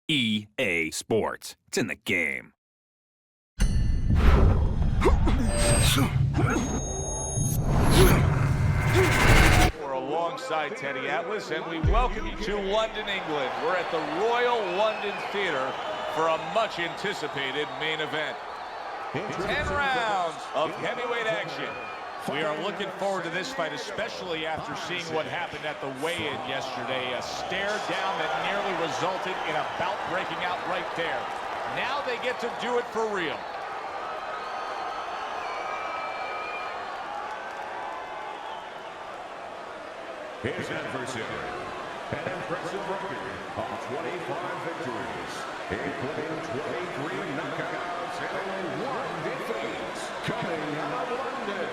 EA Sports. It's in the game. We're alongside Teddy Atlas, and we welcome you to London, England. We're at the Royal London Theatre for a much-anticipated main event. 10 rounds of heavyweight action. We are looking forward to this fight, especially after seeing what happened at the weigh-in yesterday. A stare down that nearly resulted in a bout breaking out right there. Now they get to do it for real. His adversary, an impressive record of 25 victories, including 23 knockouts and only 1 defeat. Coming out of London,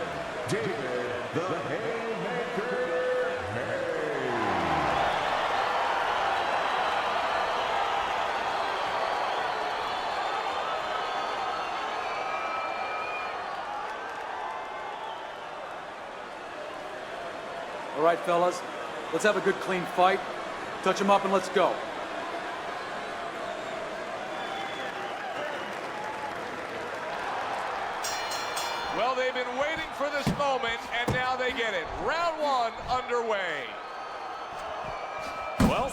David the Haymaker Haye. All right, fellas, let's have a good, clean fight. Touch them up and let's go. Well, they've been waiting for this moment, and now they get it. Round 1 underway. Well,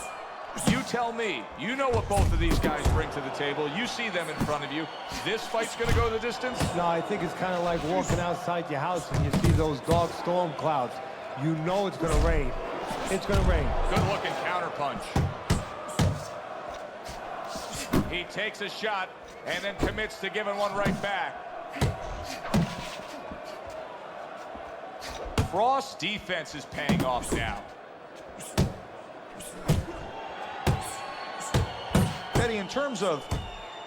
you tell me. You know what both of these guys bring to the table. You see them in front of you. This fight's going to go the distance? No, I think it's kind of like walking outside your house and you see those dark storm clouds. You know it's going to rain. It's going to rain. Good-looking counterpunch. He takes a shot and then commits to giving one right back. Frost's defense is paying off now. Teddy, in terms of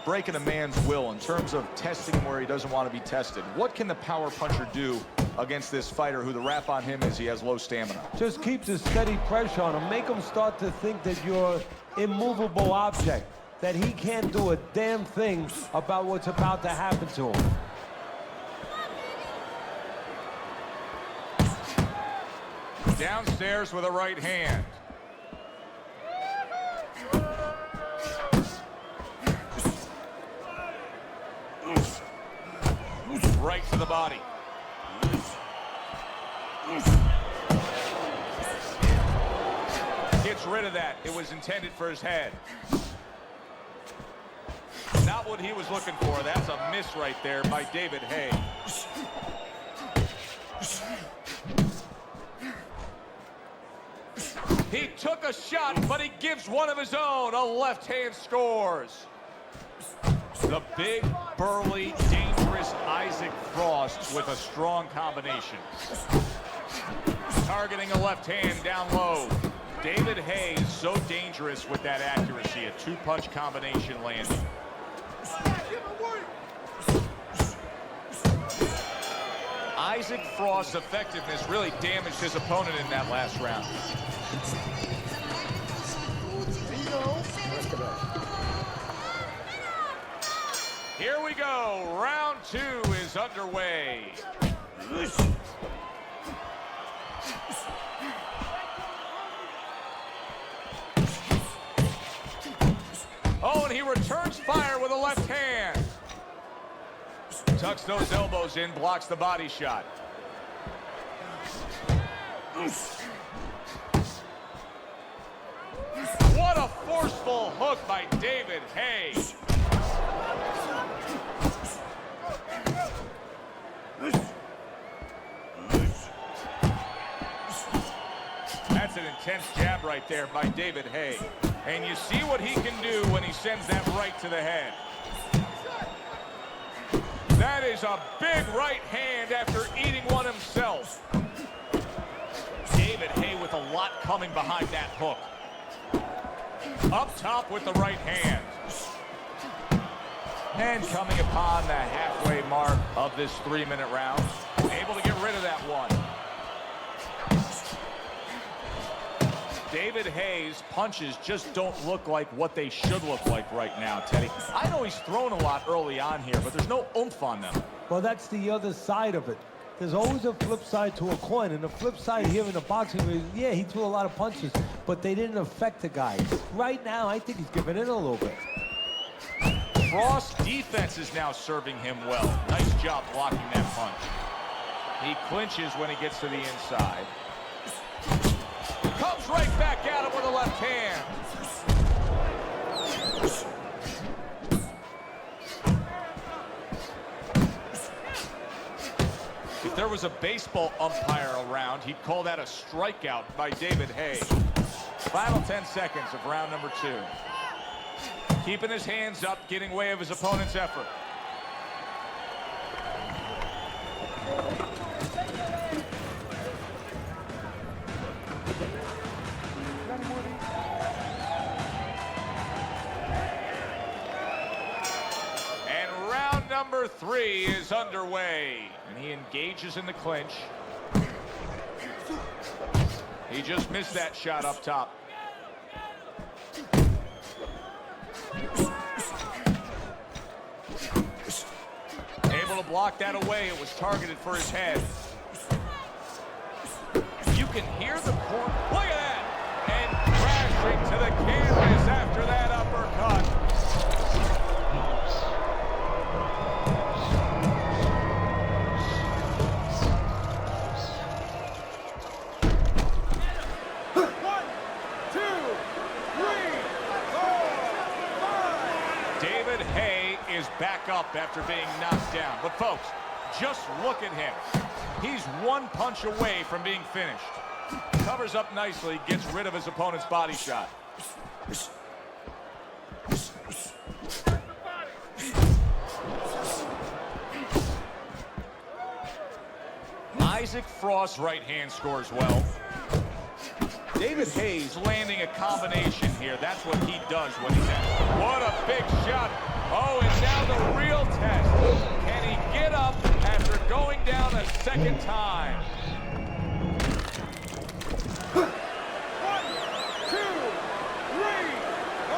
breaking a man's will, in terms of testing him where he doesn't want to be tested, what can the power puncher do against this fighter who the rap on him is he has low stamina? Just keep the steady pressure on him. Make him start to think that you're an immovable object, that he can't do a damn thing about what's about to happen to him. Downstairs with a right hand. Right to the body. Gets rid of that. It was intended for his head. Not what he was looking for. That's a miss right there by David Haye. He took a shot, but he gives one of his own. A left hand scores. The big, burly, dangerous Isaac Frost with a strong combination. Targeting a left hand down low. David Haye is so dangerous with that accuracy. A two-punch combination landing. Isaac Frost's effectiveness really damaged his opponent in that last round. Here we go. Round 2 is underway. Oh, and he returns fire with a left hand. Tucks those elbows in, blocks the body shot. What a forceful hook by David Haye. That's an intense jab right there by David Haye. And you see what he can do when he sends that right to the head. That is a big right hand after eating one himself. David Haye with a lot coming behind that hook. Up top with the right hand. And coming upon the halfway mark of this 3-minute round. Able to get rid of that one. David Haye's punches just don't look like what they should look like right now, Teddy. I know he's thrown a lot early on here, but there's no oomph on them. Well, that's the other side of it. there's always a flip side to a coin, and the flip side here in the boxing ring, yeah, he threw a lot of punches, but they didn't affect the guy. Right now, I think he's giving in a little bit. Frost's defense is now serving him well. Nice job blocking that punch. He clinches when he gets to the inside. Comes right back at him with a left hand. If there was a baseball umpire around, he'd call that a strikeout by David Haye. Final 10 seconds of round number 2. Keeping his hands up, getting way of his opponent's effort. And round number 3 is underway. And he engages in the clinch. He just missed that shot up top. Able to block that away. It was targeted for his head. You can hear the corn. Look at that! And crashing to the canvas after that uppercut. Back up after being knocked down. But folks, just look at him. He's one punch away from being finished. Covers up nicely, gets rid of his opponent's body shot. Isaac Frost's right hand scores well. David Haye's landing a combination here. That's what he does when he's at. What a big shot. Oh, and now the real test. Can he get up after going down a second time? 1, 2, 3, 4,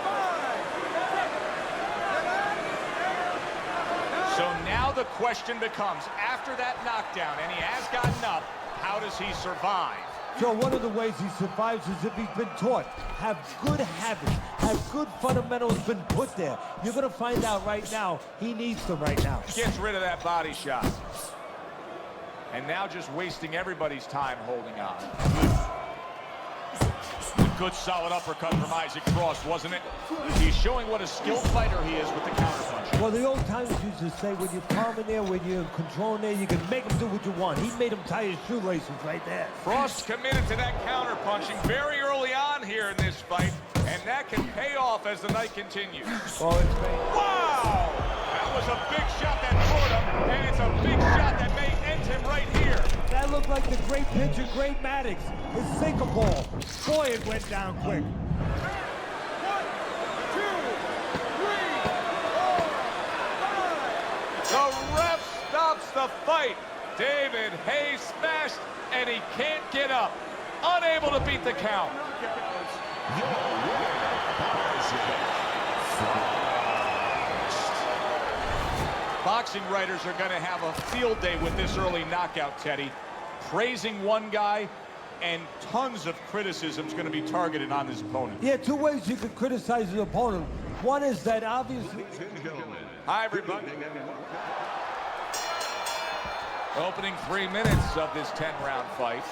5. So now the question becomes, after that knockdown, and he has gotten up, how does he survive? Joe, one of the ways he survives is if he's been taught. Have good habits, have good fundamentals been put there. You're going to find out right now, he needs them right now. Gets rid of that body shot. And now just wasting everybody's time holding on. Good solid uppercut from Isaac Frost, wasn't it? He's showing what a skilled fighter he is with the counterpunch. Well, the old timers used to say, when you're calm in there, when you're controlling there, you can make him do what you want. He made him tie his shoelaces right there. Frost committed to that counterpunching very early on here in this fight, and that can pay off as the night continues. Oh, it's great. Wow! That was a big shot that brought him, and it's a big shot that may end him right here. That looked like the great pitcher, Great Maddox. His sinker ball. Boy, it went down quick. 1, 2, 3, 4, 5. The ref stops the fight. David Haye smashed, and he can't get up. Unable to beat the count. Boxing writers are going to have a field day with this early knockout, Teddy. Praising one guy, and tons of criticism is going to be targeted on his opponent. Yeah, 2 ways you could criticize his opponent. One is that obviously... Hi, everybody. Opening 3 minutes of this 10-round fight.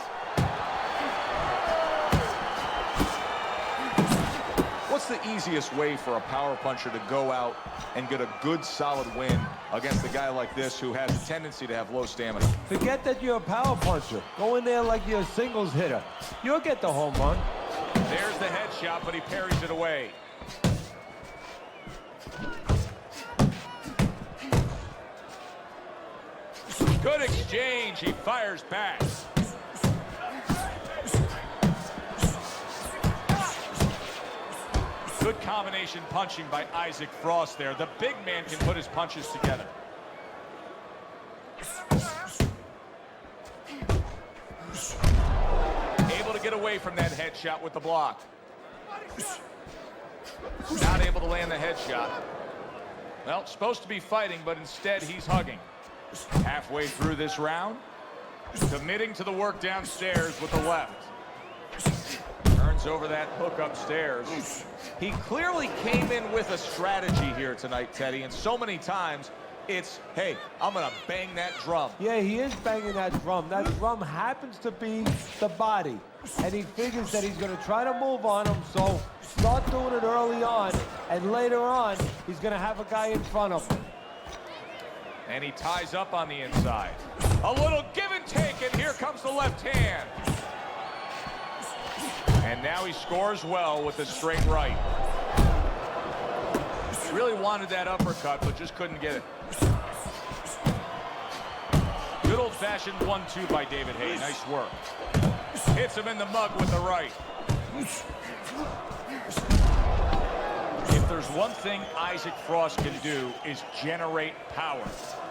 What's the easiest way for a power puncher to go out and get a good, solid win against a guy like this who has a tendency to have low stamina? Forget that you're a power puncher. Go in there like you're a singles hitter. You'll get the home run. There's the headshot, but he parries it away. Good exchange. He fires back. Good combination punching by Isaac Frost there. The big man can put his punches together. Able to get away from that headshot with the block. Not able to land the headshot. Well, supposed to be fighting, but instead he's hugging. Halfway through this round, committing to the work downstairs with the left. Turns over that hook upstairs. He clearly came in with a strategy here tonight, Teddy, and so many times it's, hey, I'm gonna bang that drum. Yeah, he is banging that drum. That drum happens to be the body. And he figures that he's gonna try to move on him, so start doing it early on, and later on, he's gonna have a guy in front of him. And he ties up on the inside. A little give and take, and here comes the left hand. And now he scores well with the straight right. Really wanted that uppercut, but just couldn't get it. Good old-fashioned 1-2 by David Haye. Nice work. Hits him in the mug with the right. If there's one thing Isaac Frost can do is generate power.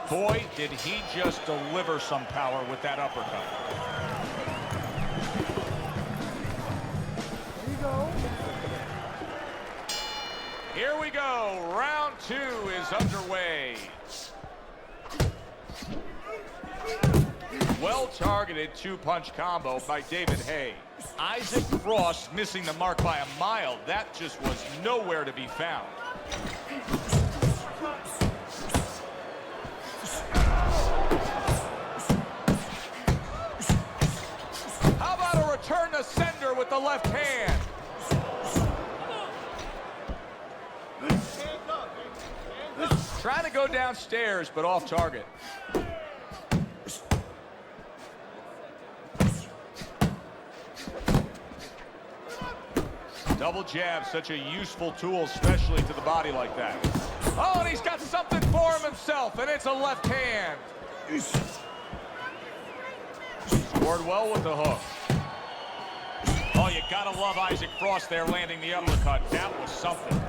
Boy, did he just deliver some power with that uppercut. Here we go. Round 2 is underway. Well-targeted 2-punch combo by David Haye. Isaac Frost missing the mark by a mile. That just was nowhere to be found. How about a return to sender with the left hand? Trying to go downstairs, but off target. Double jab, such a useful tool, especially to the body like that. Oh, and he's got something for himself, and it's a left hand. Scored well with the hook. Oh, you gotta love Isaac Frost there landing the uppercut. That was something.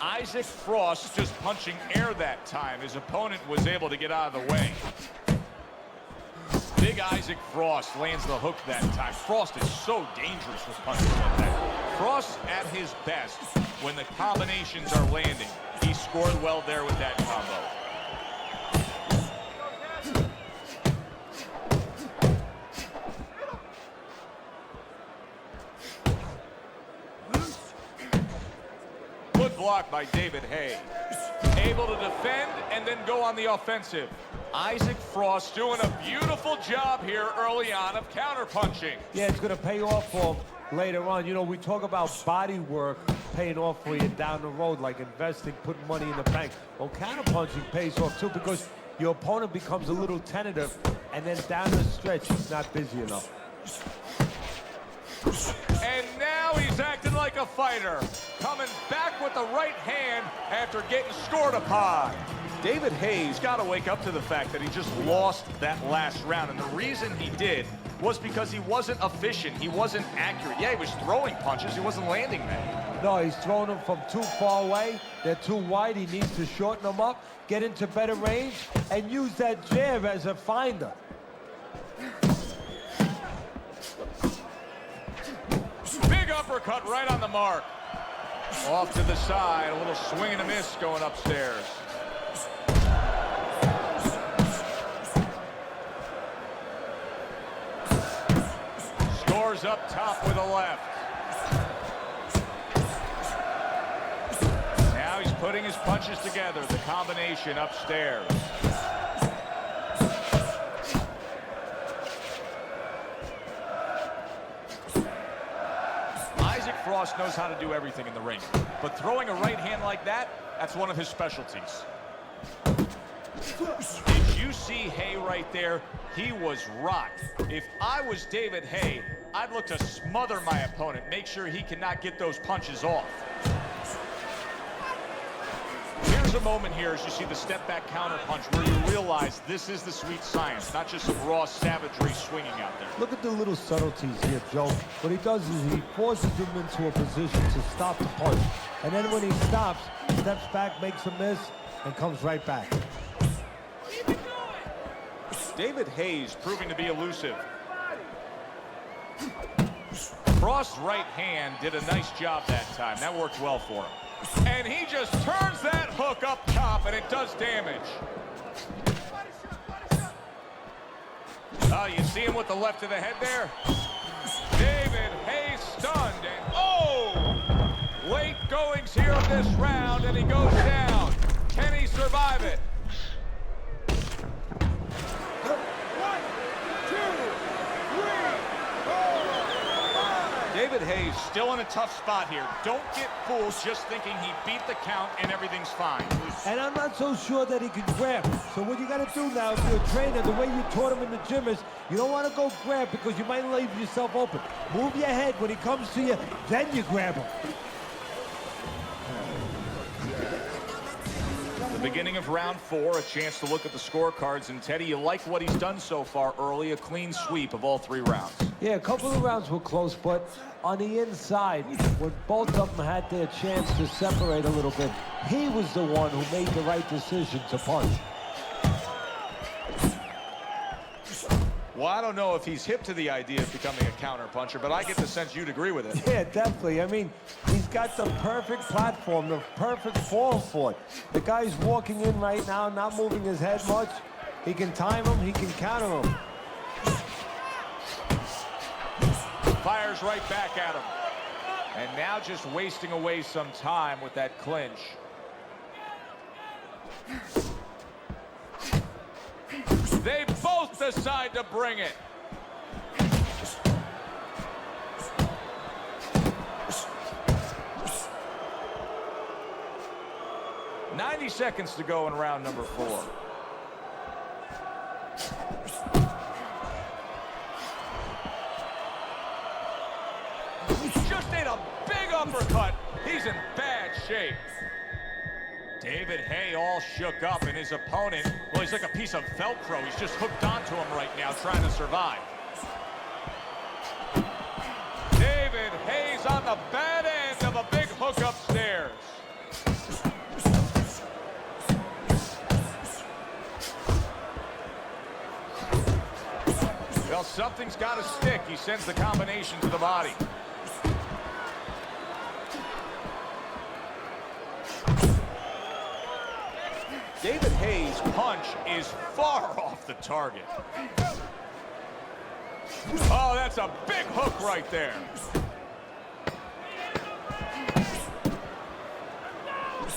Isaac Frost just punching air that time. His opponent was able to get out of the way. Big Isaac Frost lands the hook that time. Frost is so dangerous with punches like that. Frost at his best when the combinations are landing. He scored well there with that combo. Good block by David Haye. Able to defend and then go on the offensive. Isaac Frost doing a beautiful job here early on of counterpunching. Yeah, it's going to pay off for him later on. You know, we talk about body work paying off for you down the road, like investing, putting money in the bank. Well, counterpunching pays off too, because your opponent becomes a little tentative, and then down the stretch, he's not busy enough. And now he's acting like a fighter, coming back with the right hand after getting scored upon. David Haye's got to wake up to the fact that he just lost that last round, and the reason he did was because he wasn't efficient, he wasn't accurate. Yeah, he was throwing punches, he wasn't landing them. No, he's throwing them from too far away. They're too wide. He needs to shorten them up, get into better range, and use that jab as a finder. Big uppercut right on the mark. Off to the side, a little swing and a miss going upstairs. Scores up top with a left. Now he's putting his punches together, the combination upstairs. Frost knows how to do everything in the ring, but throwing a right hand like that, that's one of his specialties. Did you see Haye right there? He was rocked. If I was David Haye, I'd look to smother my opponent, make sure he cannot get those punches off. Here's a moment here as you see the step back counter punch where you realize this is the sweet science, not just some raw savagery swinging out there. Look at the little subtleties here, Joe. What he does is he forces him into a position to stop the punch. And then when he stops, steps back, makes a miss, and comes right back. David Haye's proving to be elusive. Frost's right hand did a nice job that time. That worked well for him. And he just turns that hook up top, and it does damage. Oh, you see him with the left of the head there? David Haye stunned, and oh! Late goings here of this round, and he goes down. Can he survive it? 1, 2, 3, 4, 5. David Haye's still in a tough spot here. Don't get fooled just thinking he beat the count and everything's fine. And I'm not so sure that he can grab. So what you got to do now, if you're a trainer, the way you taught him in the gym is, you don't want to go grab because you might leave yourself open. Move your head when he comes to you, then you grab him. The beginning of round 4, a chance to look at the scorecards. And Teddy, you like what he's done so far early, a clean sweep of all 3 rounds. Yeah, a couple of rounds were close, but on the inside, when both of them had their chance to separate a little bit, he was the one who made the right decision to punch. Well, I don't know if he's hip to the idea of becoming a counter puncher, but I get the sense you'd agree with it. Yeah, definitely. I mean, he's got the perfect platform, the perfect fall for it. The guy's walking in right now, not moving his head much. He can time him, he can counter him. Fires right back at him. And now just wasting away some time with that clinch. They both decide to bring it. "90 seconds to go in round number 4. Just ate a big uppercut. He's in bad shape. David Haye all shook up, and his opponent, well, he's like a piece of Velcro. He's just hooked onto him right now, trying to survive. David Haye's on the bad end of a big hook upstairs. Well, something's got to stick. He sends the combination to the body. David Haye's punch is far off the target. Oh, that's a big hook right there.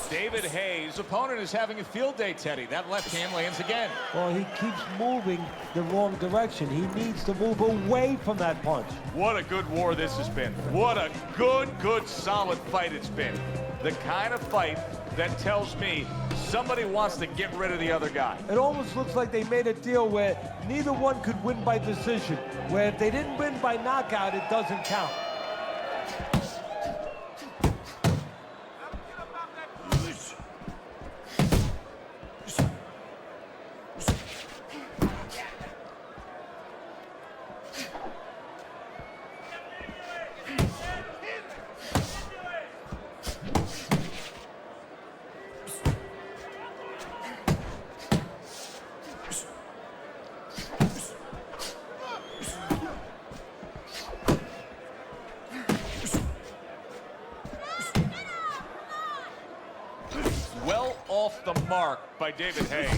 David Haye's opponent is having a field day, Teddy. That left hand lands again. Well, he keeps moving the wrong direction. He needs to move away from that punch. What a good war this has been. What a good, solid fight it's been. The kind of fight that tells me somebody wants to get rid of the other guy. It almost looks like they made a deal where neither one could win by decision, where if they didn't win by knockout, it doesn't count. Well off the mark by David Haye.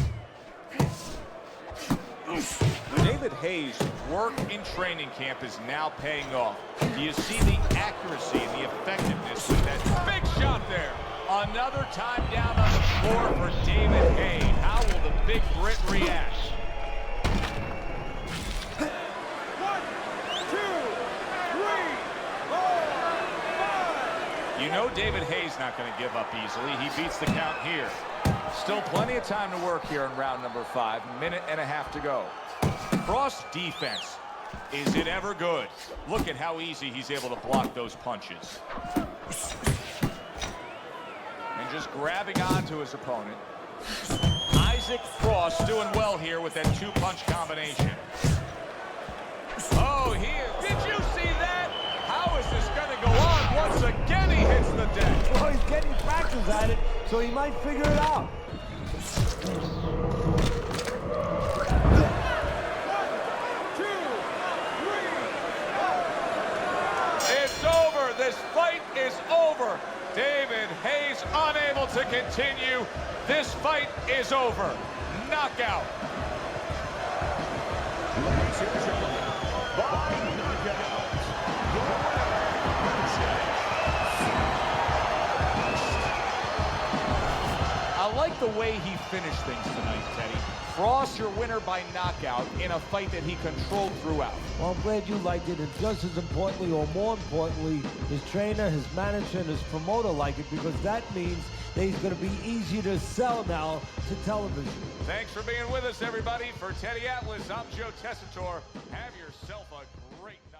David Haye's work in training camp is now paying off. Do you see the accuracy and the effectiveness with that big shot there? Another time down on the floor for David Haye. How will the big Brit react? 1, 2, 3, 4, 5. You know David Haye's not going to give up easily. He beats the count here. Still plenty of time to work here in round number 5. Minute and a half to go. Cross defense. Is it ever good? Look at how easy he's able to block those punches. And just grabbing onto his opponent. Isaac Cross doing well here with that 2-punch combination. Oh, he is. Did you see that? How is this going to go on? Once again, he hits the deck. Well, he's getting practice at it, so he might figure it out. 1, 2, 3, 4. It's over. This fight is over. David Haye's unable to continue. This fight is over. Knockout. Ladies and like the way he finished things tonight, Teddy. Frost your winner by knockout in a fight that he controlled throughout. Well, I'm glad you liked it, and just as importantly, or more importantly, his trainer, his manager, and his promoter like it, because that means that he's going to be easier to sell now to television. Thanks for being with us, everybody. For Teddy Atlas, I'm Joe Tessitore. Have yourself a great night.